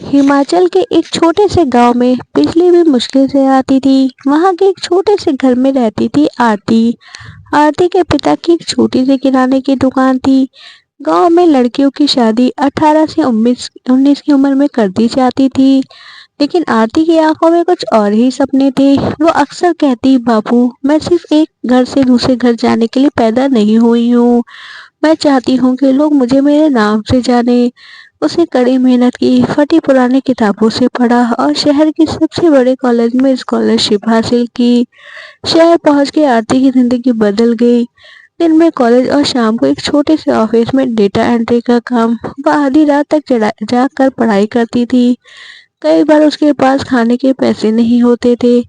हिमाचल के एक छोटे से गांव में बिजली भी मुश्किल से आती थी। वहां के एक छोटे से घर में रहती थी आरती। आरती के पिता की एक छोटी सी किराने की दुकान थी। गांव में लड़कियों की शादी 18 से 19 की उम्र में कर दी जाती थी, लेकिन आरती की आंखों में कुछ और ही सपने थे। वो अक्सर कहती, बाबू, मैं सिर्फ एक घर से दूसरे घर जाने के लिए पैदा नहीं हुई हूँ। मैं चाहती हूँ कि लोग मुझे मेरे नाम से जाने। उसने कड़ी मेहनत की, फटी पुरानी किताबों से पढ़ा और शहर के सबसे बड़े कॉलेज में स्कॉलरशिप हासिल की। शहर पहुंच के आरती की जिंदगी बदल गई। दिन में कॉलेज और शाम को एक छोटे से ऑफिस में डेटा एंट्री का काम। वह आधी रात तक जाग कर पढ़ाई करती थी। कई बार उसके पास खाने के पैसे नहीं होते थे,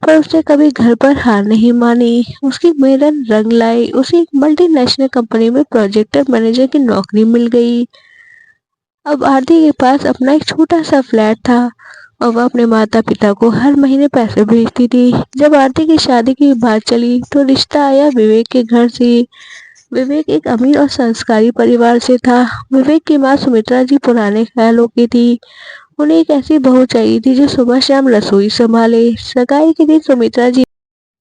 पर उसने कभी घर पर हार नहीं मानी। उसकी मेहनत रंग लाई। उसे एक मल्टीनेशनल कंपनी में प्रोजेक्टर मैनेजर की नौकरी मिल गई। अब आरती के पास अपना एक छोटा सा फ्लैट था और वह अपने माता पिता को हर महीने पैसे भेजती थी। जब आरती की शादी की बात चली तो रिश्ता आया विवेक के घर से। विवेक एक अमीर और संस्कारी परिवार से था। विवेक की माँ सुमित्रा जी पुराने ख्यालों की थी। उन्हें एक ऐसी बहू चाहिए थी जो सुबह शाम रसोई संभाले। सगाई के दिन सुमित्रा जी,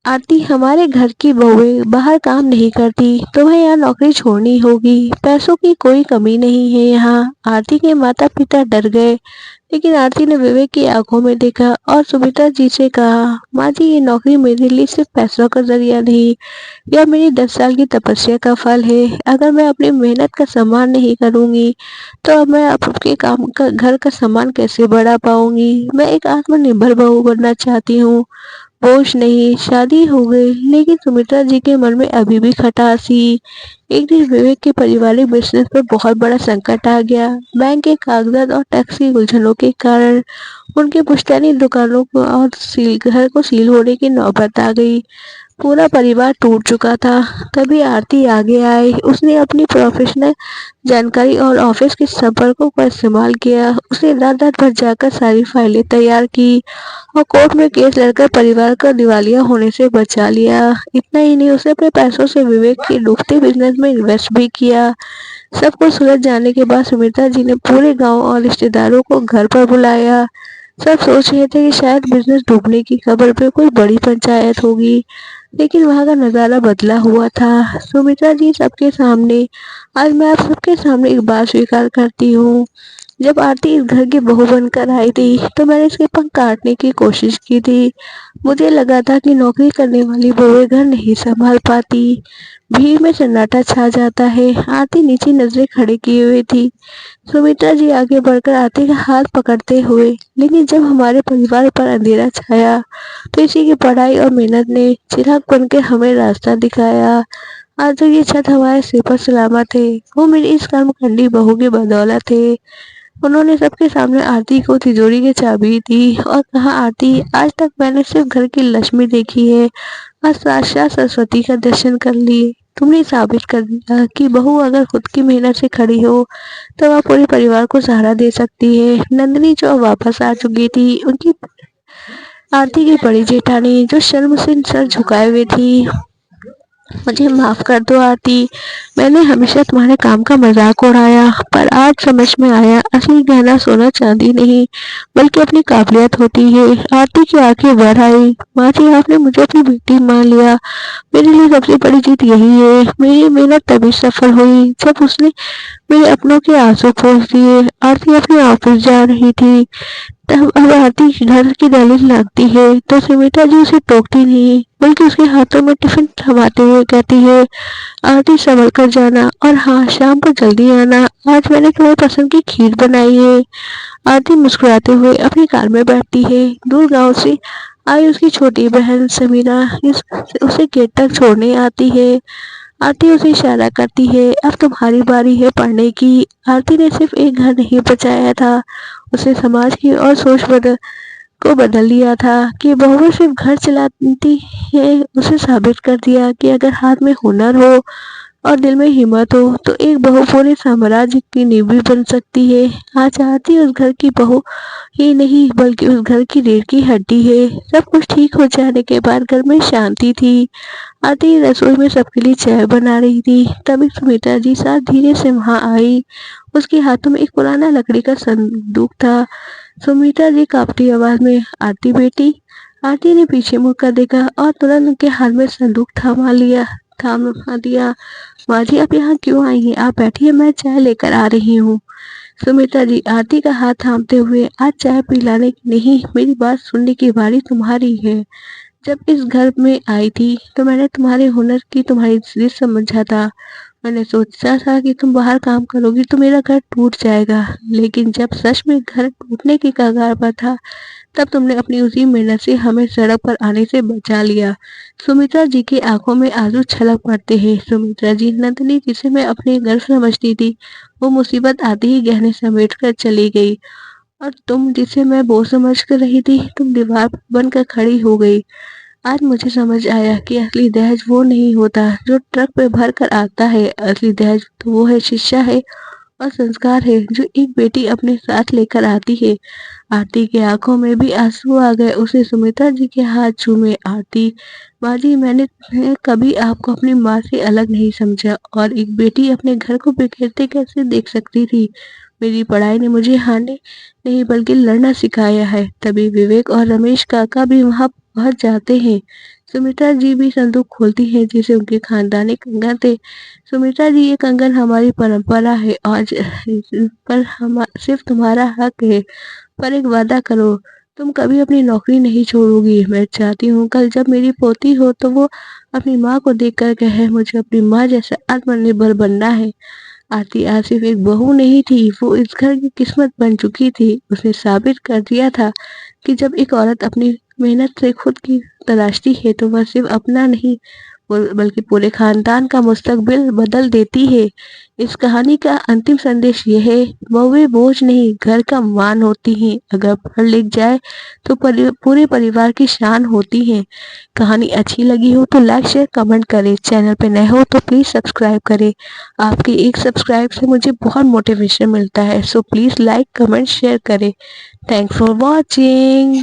आरती, हमारे घर की बहुएं बाहर काम नहीं करती, तुम्हें यहाँ नौकरी छोड़नी होगी। पैसों की कोई कमी नहीं है यहाँ। आरती के माता पिता डर गए, लेकिन आरती ने विवेक की आंखों में देखा और सुमित्रा जी से कहा, माँ जी, ये नौकरी मेरे लिए सिर्फ पैसों का जरिया नहीं, यह मेरी 10 साल की तपस्या का फल है। अगर मैं अपनी मेहनत का सम्मान नहीं करूंगी तो अब मैं आपके काम का घर का सम्मान कैसे बढ़ा पाऊंगी। मैं एक आत्मनिर्भर बहू बनना चाहती हूँ, बोझ नहीं। शादी हो गई, लेकिन सुमित्रा जी के मन में अभी भी खटास थी। एक दिन विवेक के पारिवारिक बिजनेस पर बहुत बड़ा संकट आ गया। बैंक के कागजात और टैक्स की उलझनों के कारण उनके पुश्तैनी दुकानों को और घर को सील होने की नौबत आ गई। पूरा परिवार टूट चुका था। तभी आरती आगे आई। उसने अपनी प्रोफेशनल जानकारी और ऑफिस के संपर्कों का इस्तेमाल किया। उसने रात रात भर जाकर सारी फाइलें तैयार की और कोर्ट में केस लड़कर परिवार का दिवालिया होने से बचा लिया। इतना ही नहीं, उसने अपने पैसों से विवेक के डूबते बिजनेस में इन्वेस्ट भी किया। सब कुछ सुलझ जाने के बाद सुमित्रा जी ने पूरे गांव और रिश्तेदारों को घर पर बुलाया। सब सोच रहे थे कि शायद बिजनेस डूबने की खबर पे कोई बड़ी पंचायत होगी, लेकिन वहां का नजारा बदला हुआ था। सुमित्रा जी, सबके सामने आज मैं आप सबके सामने एक बात स्वीकार करती हूँ। जब आरती इस घर की बहू बनकर आई थी तो मैंने इसके पंख काटने की कोशिश की थी। मुझे लगा था कि नौकरी करने वाली बहुएं घर नहीं संभाल पाती। भीड़ में सन्नाटा छा जाता है। आरती नीचे नजरें खड़े किए हुए थी। सुमित्रा जी आगे बढ़कर आरती का हाथ पकड़ते हुए, लेकिन जब हमारे परिवार पर अंधेरा छाया तो इसी की पढ़ाई और मेहनत ने चिराग बनकर हमें रास्ता दिखाया। आज तो ये छत हमारे सिर पर सलामत है, वो मेरी इस कर्मखंडी बहू की बदौलत है। उन्होंने सबके सामने आरती को तिजोरी की चाबी दी और कहा, आरती, आज तक मैंने सिर्फ घर की लक्ष्मी देखी है, आज साक्षात सरस्वती का दर्शन कर लिए। तुमने साबित कर दिया कि बहू अगर खुद की मेहनत से खड़ी हो तो वह पूरे परिवार को सहारा दे सकती है। नंदिनी, जो अब वापस आ चुकी थी, उनकी आरती की बड़ी जेठानी, जो शर्म से सर झुकाए हुए थी, मुझे माफ कर दो आरती, मैंने हमेशा तुम्हारे काम का मजाक उड़ाया, पर आज समझ में आया असली गहना सोना चांदी नहीं बल्कि अपनी काबिलियत होती है। आरती की आंखें भर आई। माँ जी, आपने मुझे अपनी बेटी मान लिया। मेरे लिए सबसे बड़ी जीत यही है। मेरी मेहनत तभी सफल हुई जब उसने मेरे अपनों के आंसू पोंछ दिए। आरती अपने ऑफिस जा रही थी। तब अब आरती घर की दहलीज लगती है तो सुमित्रा जी उसे टोकती नहीं, बल्कि उसके हाथों में टिफिन थमाते हुए कहती है, आरती, संभल कर जाना, और हाँ, शाम को जल्दी आना। आज मैंने तुम्हारी पसंद की खीर बनाई है। आरती मुस्कुराते हुए अपनी कार में बैठती है। दूर गांव से आई उसकी छोटी बहन समीरा उसे गेट तक छोड़ने आती है। आरती उसे इशारा करती है, अब तुम्हारी बारी है पढ़ने की। आरती ने सिर्फ एक घर नहीं बचाया था, उसे समाज की और को बदल दिया था कि बहुएं सिर्फ घर चलाती है। उसे साबित कर दिया कि अगर हाथ में हुनर हो और दिल में हिम्मत हो तो एक बहू पूरे साम्राज्य की नींव भी बन सकती है। आज आरती उस घर की बहू ही नहीं बल्कि उस घर की रीढ़ की हड्डी है। सब कुछ ठीक हो जाने के बाद घर में शांति थी। आरती रसोई में सबके लिए चाय बना रही थी, तभी सुमित्रा जी साथ धीरे से वहां आई। उसके हाथों में एक पुराना लकड़ी का संदूक था। सुमित्रा जी कांपती आवाज में, आरती बेटी। आरती ने पीछे मुड़कर देखा और तुरंत उनके हाथ में संदूक थामा दिया। माँ जी, आप यहाँ क्यों आई हैं? आप बैठिए, मैं चाय लेकर आ रही हूँ। सुमित्रा जी आरती का हाथ थामते हुए, आज चाय पिलाने की नहीं, मेरी बात सुनने की बारी तुम्हारी है। जब इस घर में आई थी तो मैंने तुम्हारे हुनर की तुम्हारी जिद समझा था। मैंने सोचा था कि तुम बाहर काम करोगी तो मेरा घर टूट जाएगा, लेकिन जब सच में घर टूटने की कगार पर था तब तुमने अपनी उसी मेहनत से हमें सड़क पर आने से बचा लिया। सुमित्रा जी की आंखों में आंसू छलक पड़ते हैं। सुमित्रा जी, नंदिनी जिसे मैं अपने घर समझती थी वो मुसीबत आते ही गहने समेट कर चली गई, और तुम जिसे मैं बोझ समझ कर रही थी तुम दीवार बनकर खड़ी हो गई। आज मुझे समझ आया कि असली दहेज वो नहीं होता जो ट्रक पे भर कर आता है। असली दहेज तो वो है, शिक्षा है और संस्कार है जो एक बेटी अपने साथ लेकर आती है। आरती की आंखों में भी आंसू आ गए। उसे सुमित्रा जी के हाथ चूमे। आरती, माँ जी, मैंने कभी आपको अपनी माँ से अलग नहीं समझा, और एक बेटी अपने घर को बिखेरते कैसे देख सकती थी। मेरी पढ़ाई ने मुझे हारने नहीं बल्कि लड़ना सिखाया है। तभी विवेक और रमेश काका भी वहां पहुंच जाते हैं। सुमित्रा जी भी संदूक खोलती है जिसे उनके खानदानी कंगन थे। सुमित्रा जी, ये कंगन हमारी परंपरा है और पर हम सिर्फ तुम्हारा हक है। पर एक वादा करो, तुम कभी अपनी नौकरी नहीं छोड़ोगी। मैं चाहती हूँ कल जब मेरी पोती हो तो वो अपनी माँ को देखकर कहे, मुझे अपनी माँ जैसा आत्मनिर्भर बनना है। आरती आज सिर्फ एक बहू नहीं थी, वो इस घर की किस्मत बन चुकी थी। उसने साबित कर दिया था कि जब एक औरत अपनी मेहनत से खुद की तराशती है तो वह सिर्फ अपना नहीं बल्कि पूरे खानदान का मुस्तकबिल बदल देती है। इस कहानी का अंतिम संदेश यह है, बहुएं बोझ नहीं घर का मान होती हैं। अगर पढ़ लिख जाए तो पूरे परिवार की शान होती हैं। कहानी अच्छी लगी हो तो लाइक शेयर कमेंट करें। चैनल पे नए हो तो प्लीज सब्सक्राइब करें। आपके एक सब्सक्राइब से मुझे बहुत मोटिवेशन मिलता है, so please like comment share करें। Thanks for watching.